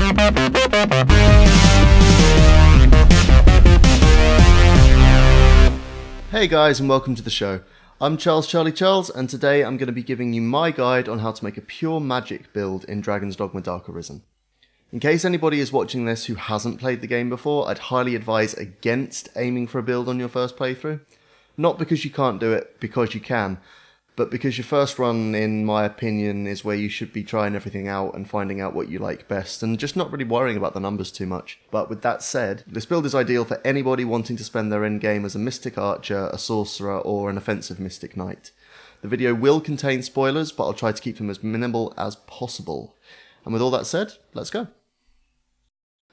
Hey guys, and welcome to the show. I'm Charles Charlie Charles, and today I'm going to be giving you my guide on how to make a pure magic build in Dragon's Dogma Dark Arisen. In case anybody is watching this who hasn't played the game before, I'd highly advise against aiming for a build on your first playthrough. Not because you can't do it, because you can, but because your first run, in my opinion, is where you should be trying everything out and finding out what you like best, and just not really worrying about the numbers too much. But with that said, this build is ideal for anybody wanting to spend their endgame as a Mystic Archer, a Sorcerer, or an offensive Mystic Knight. The video will contain spoilers, but I'll try to keep them as minimal as possible. And with all that said, let's go.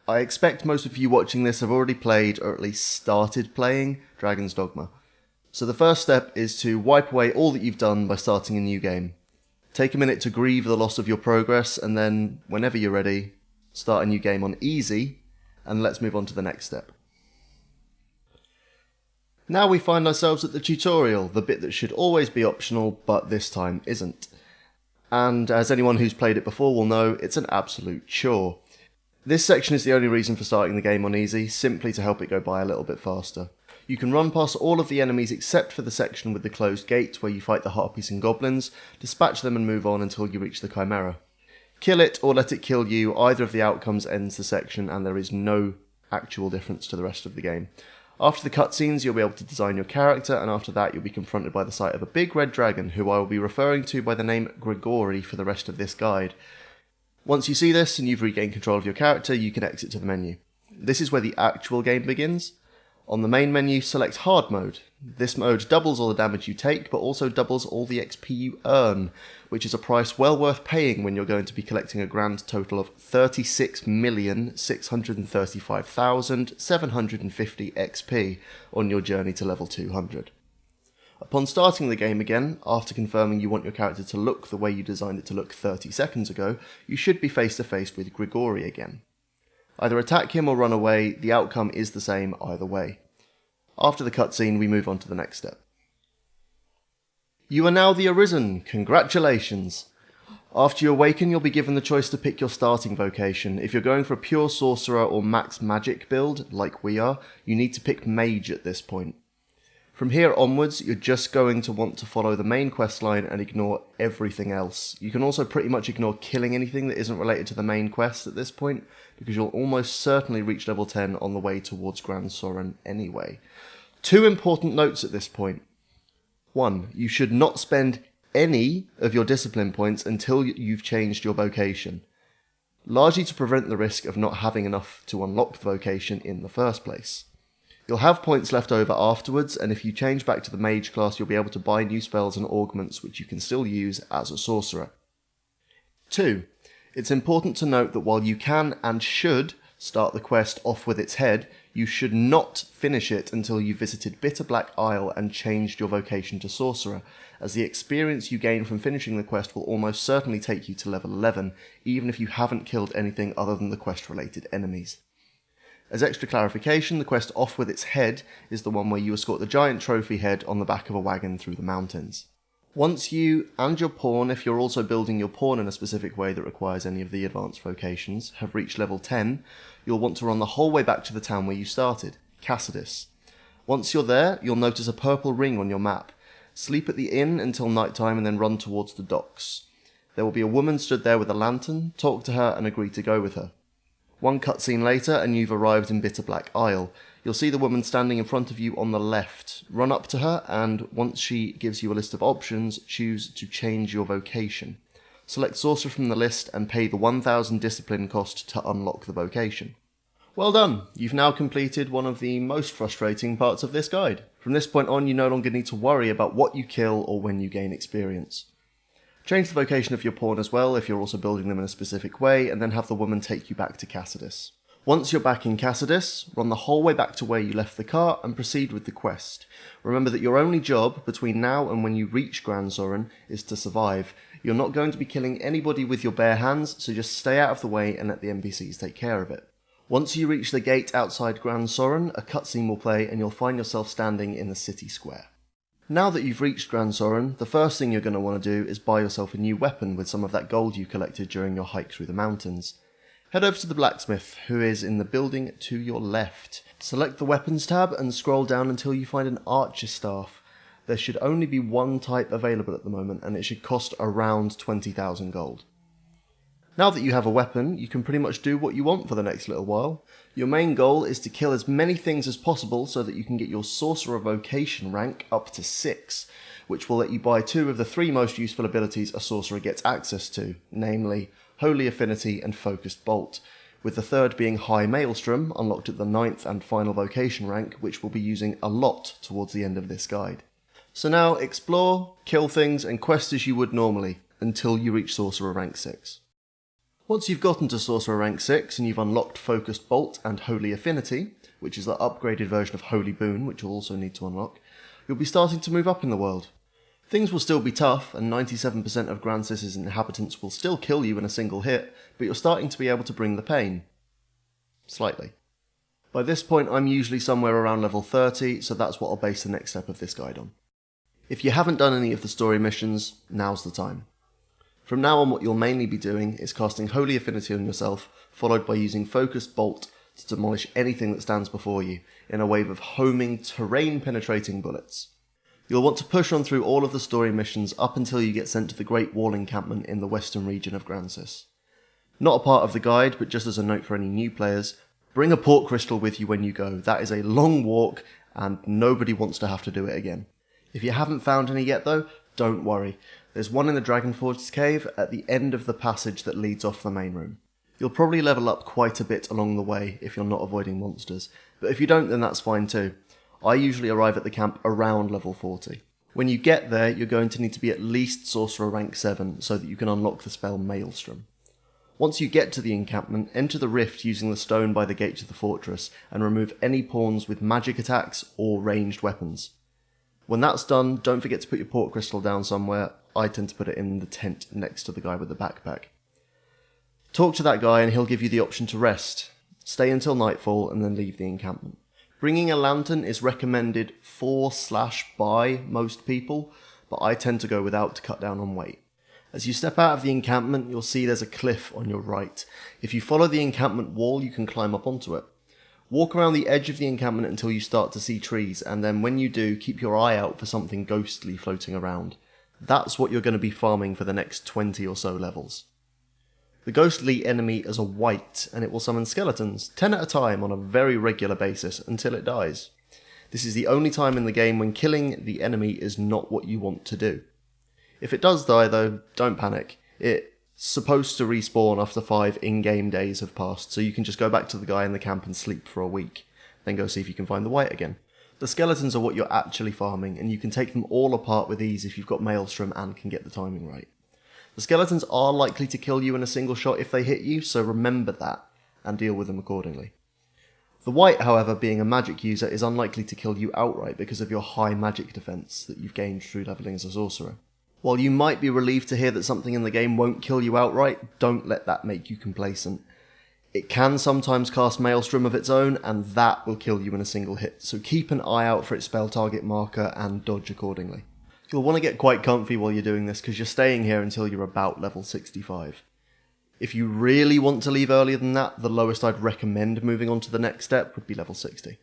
I expect most of you watching this have already played, or at least started playing, Dragon's Dogma. So the first step is to wipe away all that you've done by starting a new game. Take a minute to grieve the loss of your progress, and then, whenever you're ready, start a new game on easy, and let's move on to the next step. Now we find ourselves at the tutorial, the bit that should always be optional, but this time isn't. And as anyone who's played it before will know, it's an absolute chore. This section is the only reason for starting the game on easy, simply to help it go by a little bit faster. You can run past all of the enemies except for the section with the closed gate where you fight the harpies and goblins, dispatch them and move on until you reach the Chimera. Kill it or let it kill you, either of the outcomes ends the section and there is no actual difference to the rest of the game. After the cutscenes you'll be able to design your character, and after that you'll be confronted by the sight of a big red dragon who I will be referring to by the name Grigori for the rest of this guide. Once you see this and you've regained control of your character, you can exit to the menu. This is where the actual game begins. On the main menu, select Hard Mode. This mode doubles all the damage you take, but also doubles all the XP you earn, which is a price well worth paying when you're going to be collecting a grand total of 36,635,750 XP on your journey to level 200. Upon starting the game again, after confirming you want your character to look the way you designed it to look 30 seconds ago, you should be face to face with Grigori again. Either attack him or run away, the outcome is the same either way. After the cutscene, we move on to the next step. You are now the Arisen, congratulations! After you awaken, you'll be given the choice to pick your starting vocation. If you're going for a pure Sorcerer or max magic build, like we are, you need to pick Mage at this point. From here onwards, you're just going to want to follow the main questline and ignore everything else. You can also pretty much ignore killing anything that isn't related to the main quest at this point, because you'll almost certainly reach level 10 on the way towards Gran Soren anyway. Two important notes at this point. 1. You should not spend any of your discipline points until you've changed your vocation, largely to prevent the risk of not having enough to unlock the vocation in the first place. You'll have points left over afterwards, and if you change back to the mage class you'll be able to buy new spells and augments which you can still use as a sorcerer. 2. It's important to note that while you can and should start the quest off with its head, you should not finish it until you've visited Bitterblack Isle and changed your vocation to sorcerer, as the experience you gain from finishing the quest will almost certainly take you to level 11, even if you haven't killed anything other than the quest-related enemies. As extra clarification, the quest off with its head is the one where you escort the giant trophy head on the back of a wagon through the mountains. Once you, and your pawn, if you're also building your pawn in a specific way that requires any of the advanced vocations, have reached level 10, you'll want to run the whole way back to the town where you started, Cassidus. Once you're there, you'll notice a purple ring on your map. Sleep at the inn until night time and then run towards the docks. There will be a woman stood there with a lantern, talk to her and agree to go with her. One cutscene later and you've arrived in Bitterblack Isle. You'll see the woman standing in front of you on the left. Run up to her and once she gives you a list of options, choose to change your vocation. Select Sorcerer from the list and pay the 1,000 discipline cost to unlock the vocation. Well done! You've now completed one of the most frustrating parts of this guide. From this point on you no longer need to worry about what you kill or when you gain experience. Change the vocation of your pawn as well if you're also building them in a specific way, and then have the woman take you back to Cassidus. Once you're back in Cassidus, run the whole way back to where you left the cart and proceed with the quest. Remember that your only job between now and when you reach Gran Soren is to survive. You're not going to be killing anybody with your bare hands, so just stay out of the way and let the NPCs take care of it. Once you reach the gate outside Gran Soren, a cutscene will play and you'll find yourself standing in the city square. Now that you've reached Gran Soren, the first thing you're going to want to do is buy yourself a new weapon with some of that gold you collected during your hike through the mountains. Head over to the blacksmith, who is in the building to your left. Select the weapons tab and scroll down until you find an archer staff. There should only be one type available at the moment, and it should cost around 20,000 gold. Now that you have a weapon, you can pretty much do what you want for the next little while. Your main goal is to kill as many things as possible so that you can get your Sorcerer Vocation rank up to 6, which will let you buy 2 of the 3 most useful abilities a Sorcerer gets access to, namely Holy Affinity and Focused Bolt, with the third being High Maelstrom, unlocked at the 9th and final Vocation rank, which we'll be using a lot towards the end of this guide. So now explore, kill things and quest as you would normally, until you reach Sorcerer rank 6. Once you've gotten to Sorcerer rank 6 and you've unlocked Focused Bolt and Holy Affinity, which is the upgraded version of Holy Boon, which you'll also need to unlock, you'll be starting to move up in the world. Things will still be tough, and 97% of Grand Sis's inhabitants will still kill you in a single hit, but you're starting to be able to bring the pain. Slightly. By this point I'm usually somewhere around level 30, so that's what I'll base the next step of this guide on. If you haven't done any of the story missions, now's the time. From now on what you'll mainly be doing is casting Holy Affinity on yourself, followed by using Focused Bolt to demolish anything that stands before you, in a wave of homing, terrain-penetrating bullets. You'll want to push on through all of the story missions up until you get sent to the Great Wall encampment in the western region of Grand Sis. Not a part of the guide, but just as a note for any new players, bring a port crystal with you when you go. That is a long walk, and nobody wants to have to do it again. If you haven't found any yet though, don't worry. There's one in the Dragonforged's cave at the end of the passage that leads off the main room. You'll probably level up quite a bit along the way if you're not avoiding monsters, but if you don't then that's fine too. I usually arrive at the camp around level 40. When you get there, you're going to need to be at least Sorcerer rank 7 so that you can unlock the spell Maelstrom. Once you get to the encampment, enter the rift using the stone by the gate to the fortress and remove any pawns with magic attacks or ranged weapons. When that's done, don't forget to put your port crystal down somewhere. I tend to put it in the tent next to the guy with the backpack. Talk to that guy and he'll give you the option to rest. Stay until nightfall and then leave the encampment. Bringing a lantern is recommended for/by most people, but I tend to go without to cut down on weight. As you step out of the encampment, you'll see there's a cliff on your right. If you follow the encampment wall, you can climb up onto it. Walk around the edge of the encampment until you start to see trees, and then when you do, keep your eye out for something ghostly floating around. That's what you're going to be farming for the next 20 or so levels. The ghostly enemy is a wight, and it will summon skeletons, 10 at a time on a very regular basis, until it dies. This is the only time in the game when killing the enemy is not what you want to do. If it does die though, don't panic. It's supposed to respawn after 5 in-game days have passed, so you can just go back to the guy in the camp and sleep for a week. Then go see if you can find the wight again. The skeletons are what you're actually farming, and you can take them all apart with ease if you've got Maelstrom and can get the timing right. The skeletons are likely to kill you in a single shot if they hit you, so remember that, and deal with them accordingly. The wight, however, being a magic user, is unlikely to kill you outright because of your high magic defense that you've gained through leveling as a sorcerer. While you might be relieved to hear that something in the game won't kill you outright, don't let that make you complacent. It can sometimes cast Maelstrom of its own, and that will kill you in a single hit, so keep an eye out for its spell target marker and dodge accordingly. You'll want to get quite comfy while you're doing this because you're staying here until you're about level 65. If you really want to leave earlier than that, the lowest I'd recommend moving on to the next step would be level 60.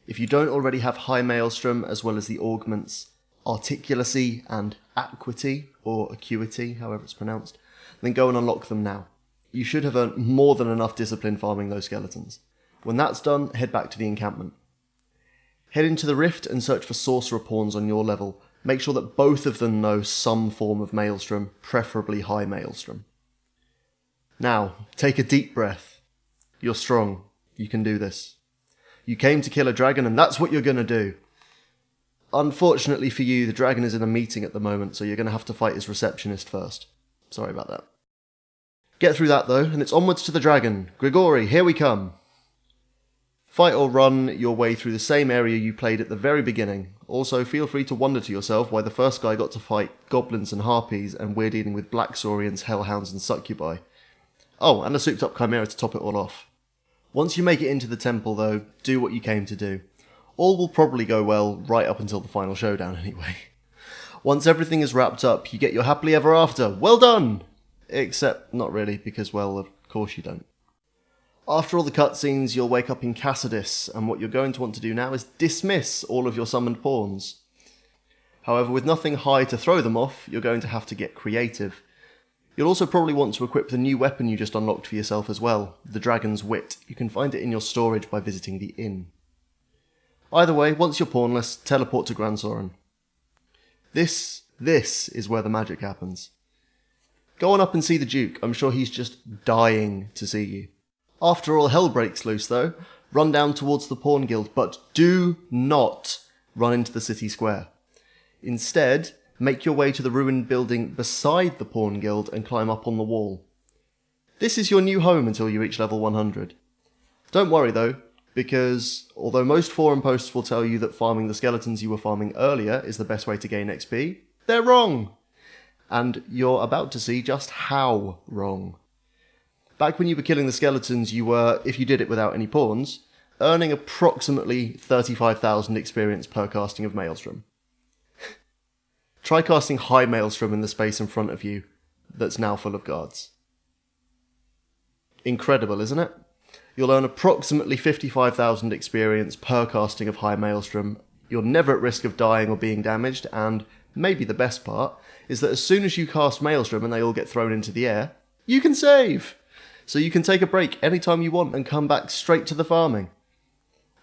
If you don't already have High Maelstrom as well as the augments Articulacy and Acuity, or Acuity, however it's pronounced, then go and unlock them now. You should have earned more than enough discipline farming those skeletons. When that's done, head back to the encampment. Head into the rift and search for sorcerer pawns on your level. Make sure that both of them know some form of Maelstrom, preferably High Maelstrom. Now, take a deep breath. You're strong. You can do this. You came to kill a dragon and that's what you're going to do. Unfortunately for you, the dragon is in a meeting at the moment, so you're going to have to fight his receptionist first. Sorry about that. Get through that though, and it's onwards to the dragon. Grigori, here we come. Fight or run your way through the same area you played at the very beginning. Also, feel free to wonder to yourself why the first guy got to fight goblins and harpies, and we're dealing with black saurians, hellhounds and succubi. Oh, and a souped up chimera to top it all off. Once you make it into the temple though, do what you came to do. All will probably go well right up until the final showdown anyway. Once everything is wrapped up, you get your happily ever after. Well done! Except not really, because, well, of Of course you don't. After all the cutscenes, you'll wake up in Cassadis, and what you're going to want to do now is dismiss all of your summoned pawns. However, with nothing high to throw them off, you're going to have to get creative. You'll also probably want to equip the new weapon you just unlocked for yourself as well, the Dragon's Wit. You can find it in your storage by visiting the inn. Either way, once you're pawnless, teleport to Gran Soren. This is where the magic happens. Go on up and see the Duke. I'm sure he's just dying to see you. After all hell breaks loose though, run down towards the Pawn Guild, but do not run into the city square. Instead, make your way to the ruined building beside the Pawn Guild and climb up on the wall. This is your new home until you reach level 100. Don't worry though, because although most forum posts will tell you that farming the skeletons you were farming earlier is the best way to gain XP, they're wrong! And you're about to see just how wrong. Back when you were killing the skeletons, you were, if you did it without any pawns, earning approximately 35,000 experience per casting of Maelstrom. Try casting High Maelstrom in the space in front of you that's now full of guards. Incredible, isn't it? You'll earn approximately 55,000 experience per casting of High Maelstrom. You're never at risk of dying or being damaged, and maybe the best part is that as soon as you cast Maelstrom and they all get thrown into the air, you can save! So you can take a break anytime you want and come back straight to the farming.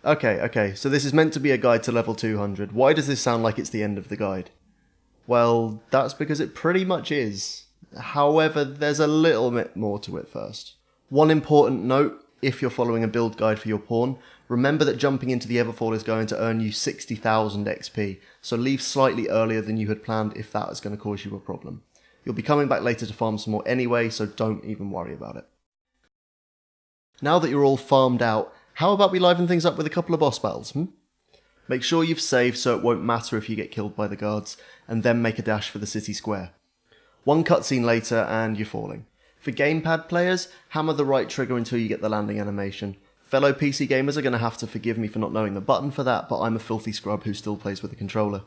Okay, so this is meant to be a guide to level 200. Why does this sound like it's the end of the guide? Well, that's because it pretty much is. However, there's a little bit more to it first. One important note, if you're following a build guide for your pawn, remember that jumping into the Everfall is going to earn you 60,000 XP, so leave slightly earlier than you had planned if that is going to cause you a problem. You'll be coming back later to farm some more anyway, so don't even worry about it. Now that you're all farmed out, how about we liven things up with a couple of boss battles, Make sure you've saved so it won't matter if you get killed by the guards, and then make a dash for the city square. One cutscene later and you're falling. For gamepad players, hammer the right trigger until you get the landing animation. Fellow PC gamers are going to have to forgive me for not knowing the button for that, but I'm a filthy scrub who still plays with a controller.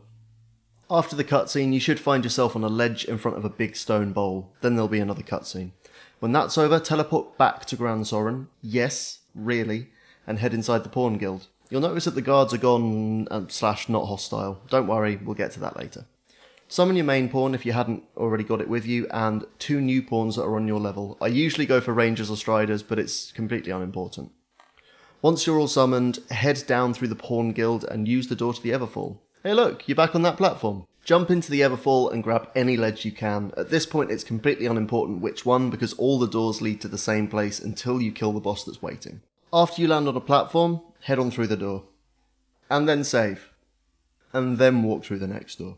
After the cutscene, you should find yourself on a ledge in front of a big stone bowl. Then there'll be another cutscene. When that's over, teleport back to Gran Soren. Yes, really. And head inside the Pawn Guild. You'll notice that the guards are gone / not hostile. Don't worry, we'll get to that later. Summon your main pawn if you hadn't already got it with you, and 2 new pawns that are on your level. I usually go for Rangers or Striders, but it's completely unimportant. Once you're all summoned, head down through the Pawn Guild and use the door to the Everfall. Hey look, you're back on that platform. Jump into the Everfall and grab any ledge you can. At this point it's completely unimportant which one, because all the doors lead to the same place until you kill the boss that's waiting. After you land on a platform, head on through the door. And then save. And then walk through the next door.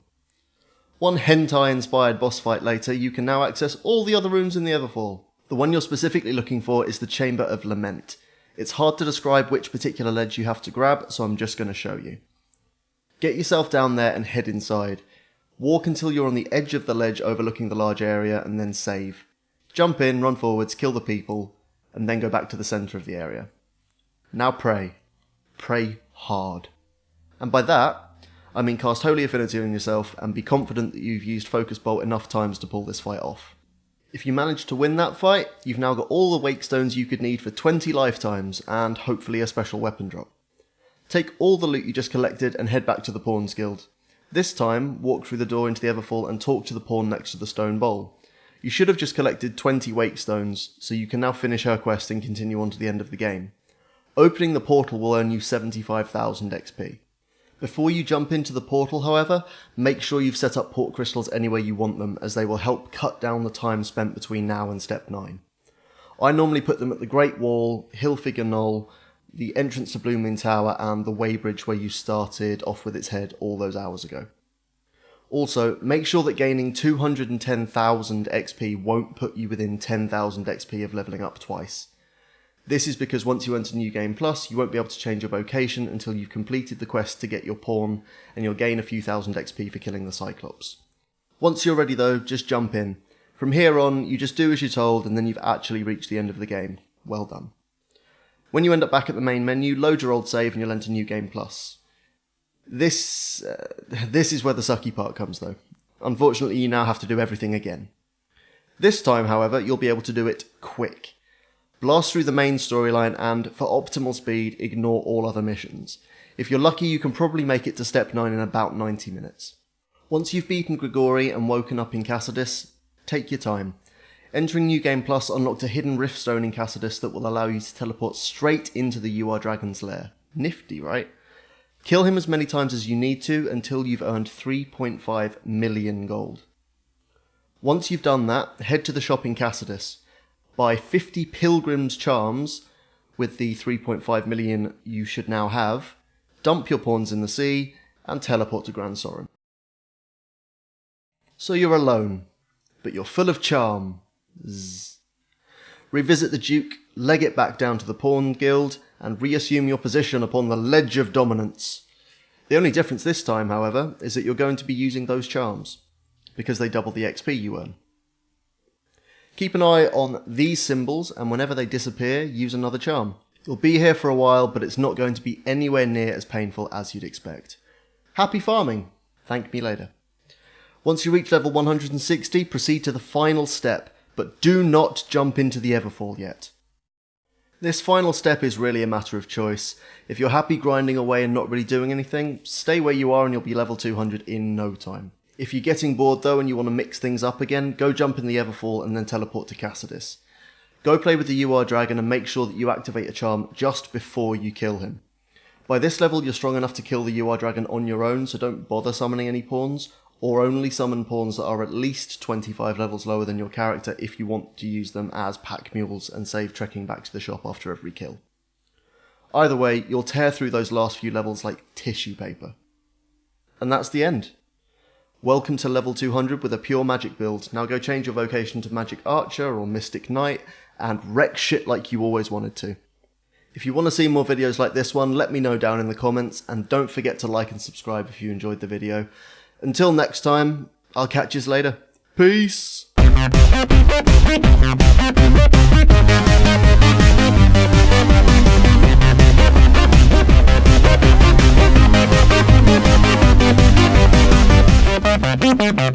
One hentai-inspired boss fight later, you can now access all the other rooms in the Everfall. The one you're specifically looking for is the Chamber of Lament. It's hard to describe which particular ledge you have to grab, so I'm just going to show you. Get yourself down there and head inside. Walk until you're on the edge of the ledge overlooking the large area, and then save. Jump in, run forwards, kill the people, and then go back to the centre of the area. Now pray. Pray hard. And by that, I mean cast Holy Affinity on yourself and be confident that you've used Focus Bolt enough times to pull this fight off. If you manage to win that fight, you've now got all the Wake Stones you could need for 20 lifetimes and hopefully a special weapon drop. Take all the loot you just collected and head back to the Pawns Guild. This time, walk through the door into the Everfall and talk to the pawn next to the stone bowl. You should have just collected 20 Wake Stones, so you can now finish her quest and continue on to the end of the game. Opening the portal will earn you 75,000 XP. Before you jump into the portal, however, make sure you've set up port crystals anywhere you want them, as they will help cut down the time spent between now and step 9. I normally put them at the Great Wall, Hillfigure Knoll, the entrance to Blooming Tower, and the Weybridge where you started off with its head all those hours ago. Also, make sure that gaining 210,000 XP won't put you within 10,000 XP of levelling up twice. This is because once you enter New Game Plus, you won't be able to change your vocation until you've completed the quest to get your pawn, and you'll gain a few thousand XP for killing the Cyclops. Once you're ready though, just jump in. From here on, you just do as you're told, and then you've actually reached the end of the game. Well done. When you end up back at the main menu, load your old save and you'll enter New Game Plus. This is where the sucky part comes though. Unfortunately, you now have to do everything again. This time, however, you'll be able to do it quick. Blast through the main storyline and, for optimal speed, ignore all other missions. If you're lucky, you can probably make it to Step 9 in about 90 minutes. Once you've beaten Grigori and woken up in Cassidus, take your time. Entering New Game Plus unlocked a hidden Riftstone in Cassidus that will allow you to teleport straight into the UR Dragon's lair. Nifty, right? Kill him as many times as you need to until you've earned 3.5 million gold. Once you've done that, head to the shop in Cassidus. Buy 50 Pilgrim's Charms with the 3.5 million you should now have, dump your pawns in the sea, and teleport to Gran Soren. So you're alone, but you're full of charm. Zzz. Revisit the Duke, leg it back down to the Pawn Guild, and reassume your position upon the Ledge of Dominance. The only difference this time, however, is that you're going to be using those charms, because they double the XP you earn. Keep an eye on these symbols, and whenever they disappear, use another charm. You'll be here for a while, but it's not going to be anywhere near as painful as you'd expect. Happy farming! Thank me later. Once you reach level 160, proceed to the final step, but do not jump into the Everfall yet. This final step is really a matter of choice. If you're happy grinding away and not really doing anything, stay where you are and you'll be level 200 in no time. If you're getting bored though and you want to mix things up again, go jump in the Everfall and then teleport to Cassidus. Go play with the UR Dragon and make sure that you activate a charm just before you kill him. By this level you're strong enough to kill the UR Dragon on your own, so don't bother summoning any pawns, or only summon pawns that are at least 25 levels lower than your character if you want to use them as pack mules and save trekking back to the shop after every kill. Either way, you'll tear through those last few levels like tissue paper. And that's the end. Welcome to level 200 with a pure magic build. Now go change your vocation to Magic Archer or Mystic Knight and wreck shit like you always wanted to. If you want to see more videos like this one, let me know down in the comments, and don't forget to like and subscribe if you enjoyed the video. Until next time, I'll catch you later. Peace! Bye.